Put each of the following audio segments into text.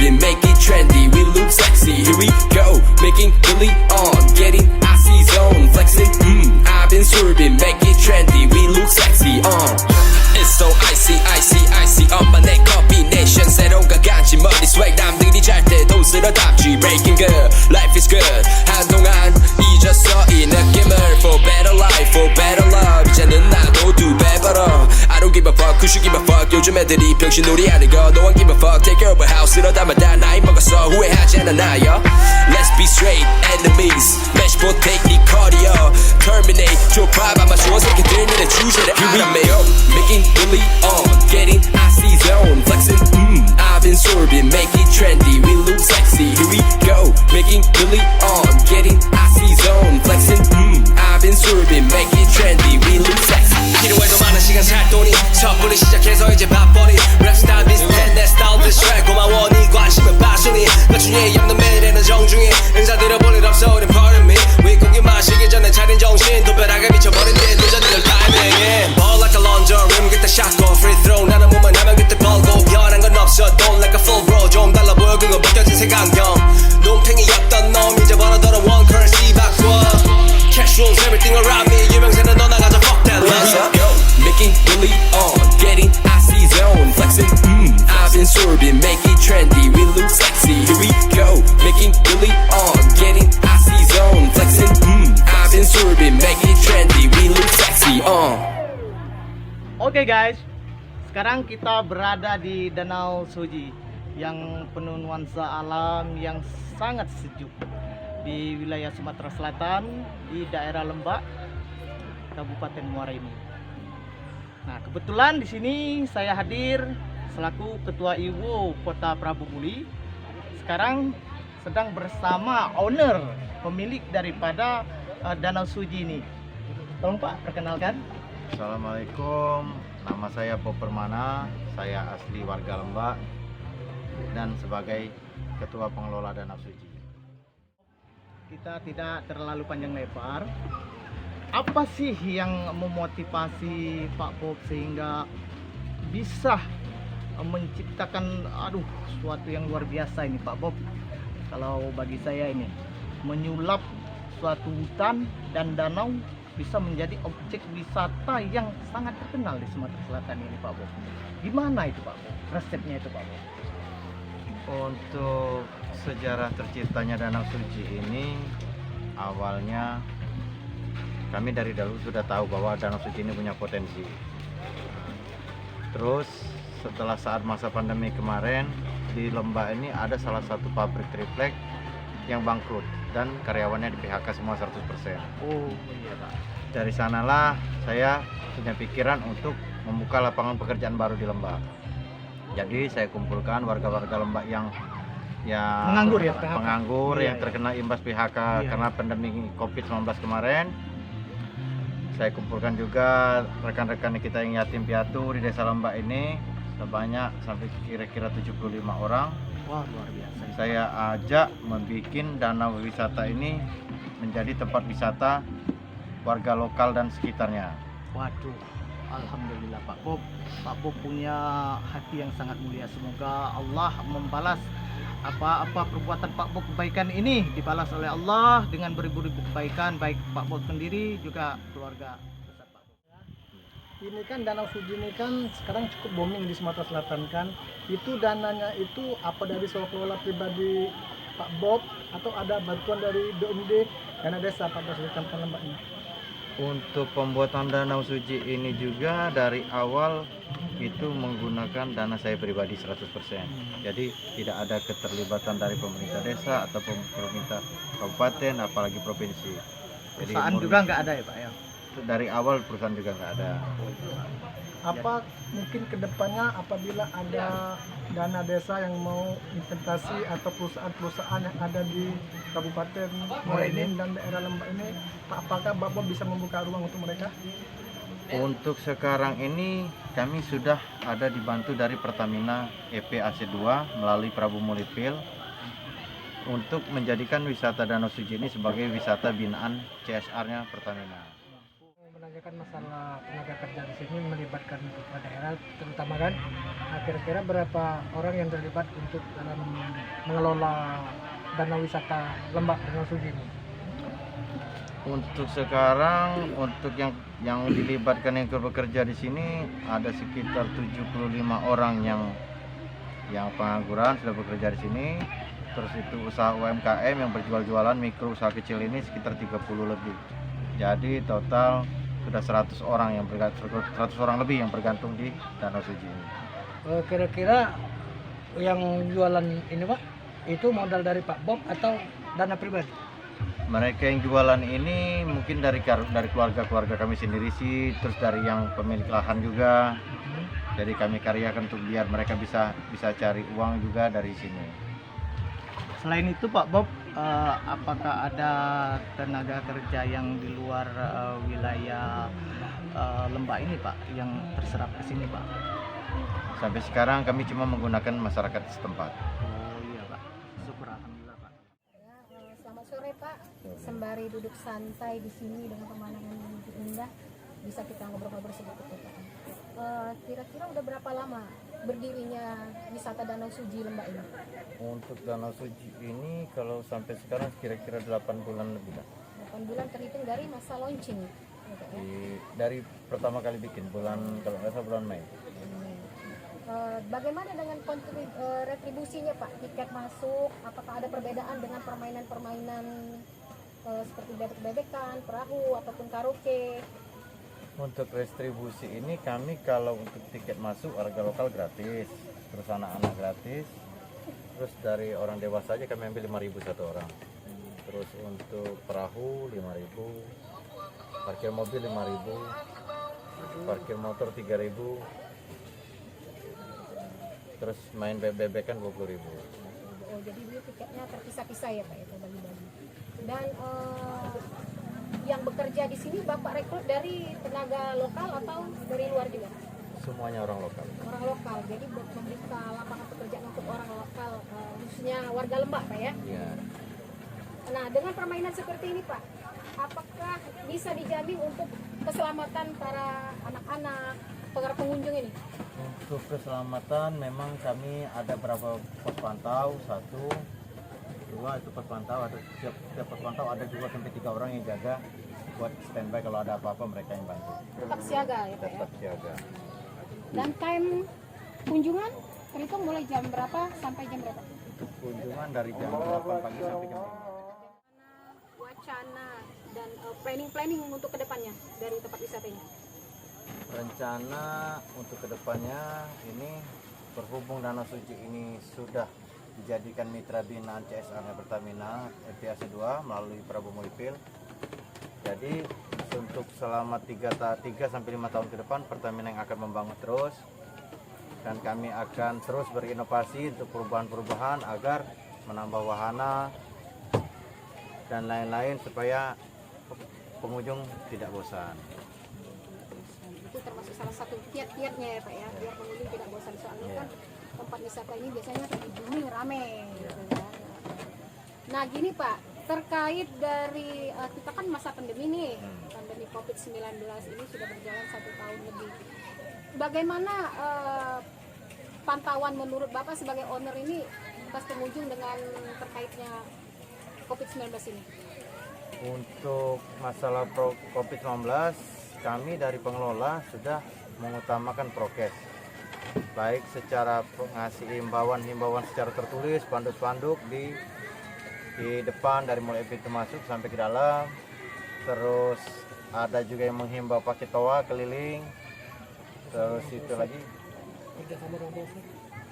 swerving, make it trendy. We look sexy, here we go, making Billy on, getting icy zone, flexing. I've been swerving, make it trendy. We look sexy, It's so icy, icy, icy. 엄마 내 combination 새로운 가간지 머리 swag 남들이 잘 때도 쓸어담지. Breaking good, life is good. 한동안 잊었어 이 느낌을. For better life, for better love. 이제는 나도 두 배 벌어. I don't give a fuck, who should give a fuck. 요즘 애들이 병신놀이 하는 거 No one give a fuck. Take care of a house 이러다만 다 나이 먹었어. 후회하지 않아 나요. Let's be straight, enemies. Match potato, 네 cardio. Terminate, 좁아 아마 좋은 새끼들 눈에 주제를 알아매요. Making Billy on, getting icy zone, flexing. I've been swerving, make it trendy. We look sexy, here we go. Making Billy on, getting icy zone, flexing. I've been swerving, make it trendy. We look sexy. 필요해도 많은 시간 살 돈이 섣불리 시작해서 이제 밥벌이. 랩 스타일 비슷해 내 스타일 비슷해. 고마워 네 관심은 빠순이. 나중에 없는 매일에는 정중히 인사드려 볼 일 없어 우린 pardon me. 윗고기 마시기 전에 차린 정신 도배락에 미쳐버린 듯 늦어들 타이밍. Ball like a launcher, rim get the shot go. Free throw 나는 몸을 하면 그때 벌고. 변한 건 없어 don't like a full bro. 좀 달라 보여 그거 벗겨진 색안경. 눈탱이였던 놈 이제 벌어들어 one currency 바꿔. Cash rules everything around me. 유명세는 너 나가자 fuck that. Let's go. Making Billy on, getting icy zone, flexing. I've been swerving, make it trendy. We look sexy, here we go. Making Billy on, getting icy zone, flexing. I've been swerving, make it trendy. We look sexy, Oke guys, sekarang kita berada di Danau Suji yang penuh nuansa alam yang sangat sejuk di wilayah Sumatera Selatan di daerah Lembak, Kabupaten Muara ini. Nah, kebetulan di sini saya hadir selaku Ketua IWO Kota Prabu Muli. Sekarang sedang bersama owner, pemilik daripada Danau Suji ini. Tolong Pak, perkenalkan. Assalamualaikum, nama saya Bob Permana, saya asli warga Lembak dan sebagai Ketua Pengelola Danau Suji. Kita tidak terlalu panjang lebar. Apa sih yang memotivasi Pak Bob sehingga bisa menciptakan sesuatu yang luar biasa ini Pak Bob? Kalau bagi saya ini menyulap suatu hutan dan danau bisa menjadi objek wisata yang sangat terkenal di Sumatera Selatan ini Pak Bob. Gimana itu Pak Bob? Resepnya itu Pak Bob? Untuk sejarah terciptanya Danau Suji ini awalnya kami dari dulu sudah tahu bahwa Danau Suji ini punya potensi. Terus setelah saat masa pandemi kemarin di Lembak ini ada salah satu pabrik triplek yang bangkrut dan karyawannya di PHK semua 100%. Oh iya Pak. Dari sanalah saya punya pikiran untuk membuka lapangan pekerjaan baru di Lembak. Jadi saya kumpulkan warga-warga Lembak yang Penganggur ya, PHK. penganggur Iya, yang iya. terkena imbas PHK Iya. karena pandemi COVID-19 kemarin. Saya kumpulkan juga rekan-rekan kita yang yatim piatu di Desa Lembak ini sebanyak sampai kira-kira 75 orang. Wah, luar biasa. Saya ajak membuat danau wisata ini menjadi tempat wisata warga lokal dan sekitarnya. Waduh, alhamdulillah Pak Bob. Pak Bob punya hati yang sangat mulia. Semoga Allah membalas apa-apa perbuatan Pak Bob kebaikan ini dibalas oleh Allah dengan beribu-ribu kebaikan, baik Pak Bob sendiri juga keluarga besar Pak Bob. Ini kan Danau Suji ini kan sekarang cukup booming di Sumatera Selatan kan. Itu dananya itu apa dari swaklola pribadi Pak Bob atau ada bantuan dari DUMD dana desa Pak Bob dari Kampung Lembak ini? Untuk pembuatan Danau Suji ini juga dari awal itu menggunakan dana saya pribadi 100%. Jadi tidak ada keterlibatan dari pemerintah desa atau pemerintah kabupaten apalagi provinsi. Jadi Perusahaan juga nggak ada ya Pak ya? dari awal perusahaan juga nggak ada. Apa mungkin kedepannya apabila ada dana desa yang mau investasi atau perusahaan-perusahaan yang ada di Kabupaten Muara ini dan daerah Lembak ini, apakah Bapak bisa membuka ruang untuk mereka? Untuk sekarang ini kami sudah ada dibantu dari Pertamina EP AC2 melalui Prabu Mulipil untuk menjadikan wisata Danau Suji ini sebagai wisata binaan CSR-nya Pertamina. kebanyakan masalah tenaga kerja di sini melibatkan beberapa daerah terutama kan. Nah, kira-kira berapa orang yang terlibat untuk dalam mengelola danau wisata Lembah Danau Suji ini? Untuk sekarang, untuk yang dilibatkan yang bekerja di sini ada sekitar 75 orang yang pengangguran sudah bekerja di sini. Terus itu usaha UMKM yang berjual-jualan, mikro usaha kecil ini sekitar 30 lebih. Jadi total sudah 100 orang lebih yang bergantung di Danau Suji ini. Kira-kira yang jualan ini Pak, itu modal dari Pak Bob atau dana pribadi? Mereka yang jualan ini mungkin dari keluarga kami sendiri sih, terus dari yang pemilik lahan juga. Jadi kami karyakan untuk biar mereka bisa cari uang juga dari sini. Selain itu Pak Bob, apakah ada tenaga kerja yang di luar wilayah Lembah ini Pak yang terserap ke sini Pak? Sampai sekarang kami cuma menggunakan masyarakat setempat. Oh iya Pak, syukur alhamdulillah Pak. Selamat sore Pak, sembari duduk santai di sini dengan pemandangan yang indah, bisa kita ngobrol-ngobrol sedikit ya Pak. Kira-kira udah berapa lama berdirinya wisata Danau Suji Lembah ini? Untuk Danau Suji ini kalau sampai sekarang kira-kira 8 bulan lebih lah. 8 bulan terhitung dari masa launching ya, Pak, ya? Dari pertama kali bikin kalau nggak salah bulan Mei. Bagaimana dengan retribusinya Pak? Tiket masuk, apakah ada perbedaan dengan permainan-permainan seperti bebek-bebekan, perahu, ataupun karaoke? Untuk retribusi ini kami kalau untuk tiket masuk warga lokal gratis, terus anak-anak gratis, terus dari orang dewasa aja kami ambil 5.000 satu orang. Terus untuk perahu 5.000, parkir mobil 5.000, parkir motor 3.000, terus main bebek-bebekan 20.000. Oh, jadi dia tiketnya terpisah-pisah ya Pak, itu bagi-bagi. Dan yang bekerja di sini Bapak rekrut dari tenaga lokal atau dari luar juga? Semuanya orang lokal. Orang lokal, jadi membuka lapangan pekerjaan untuk orang lokal, khususnya warga Lembah Pak ya? Iya. Nah, dengan permainan seperti ini Pak, apakah bisa dijamin untuk keselamatan para anak-anak, para pengunjung ini? Untuk keselamatan memang kami ada berapa pos pantau, 1, 2 itu pos pantau, ada setiap pos pantau ada 2-3 orang yang jaga buat standby kalau ada apa-apa mereka yang bantu. Tetap siaga ya Pak ya? Tetap siaga. Dan time kunjungan terhitung mulai jam berapa sampai jam berapa? Untuk kunjungan dari jam 8 pagi sampai jam 5. Wacana dan planning untuk kedepannya dari tempat wisata ini? Rencana untuk kedepannya ini berhubung Danau Suji ini sudah dijadikan mitra binaan CSR Pertamina FPAC 2 melalui Prabu Mulipil. Jadi untuk selama 3-5 tahun ke depan Pertamina yang akan membangun terus, dan kami akan terus berinovasi untuk perubahan-perubahan agar menambah wahana dan lain-lain supaya pengunjung tidak bosan. Itu termasuk salah satu kiat-kiatnya ya Pak ya, biar pengunjung tidak bosan, soalnya kan tempat wisata ini biasanya booming rame gitu kan. Nah gini Pak, terkait dari kita kan masa pandemi nih, pandemi COVID-19 ini sudah berjalan 1 tahun lebih. Bagaimana pantauan menurut Bapak sebagai owner ini atas pengunjung dengan terkaitnya COVID-19 ini? Untuk masalah COVID-19 kami dari pengelola sudah mengutamakan prokes, baik secara ngasih himbauan secara tertulis, spanduk-spanduk di depan dari mulai pintu masuk sampai ke dalam. Terus ada juga yang menghimbau pakai toa keliling. Terus itu lagi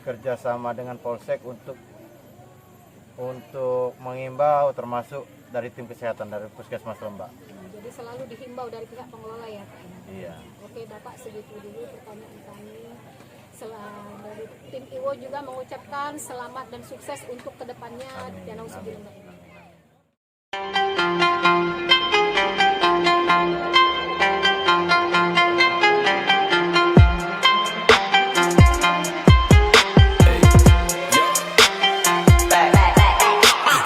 kerjasama dengan Polsek untuk mengimbau, termasuk dari tim kesehatan dari Puskesmas Lembah. Jadi selalu dihimbau dari pihak pengelola ya Pak? Iya. Oke Bapak, segitu dulu pertanyaan kami. Dari tim Iwo juga mengucapkan selamat dan sukses untuk kedepannya di Danau Suji Lembah ini.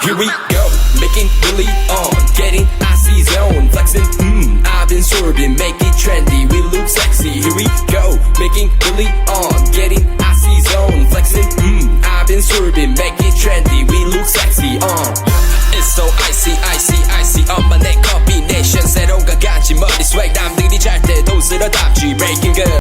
Here we go, making Billy on, getting icy zone, flexing, I've been sure swerving, make it trendy. We look sexy, here we go, making Billy on, getting icy zone, flexing. I've been swerving, make it trendy. We look sexy on. It's so icy, icy, icy. 엄마 내 combination 새로운 것 같지 머리 swag 남들이 잘 때도 쓸어담지 breaking good.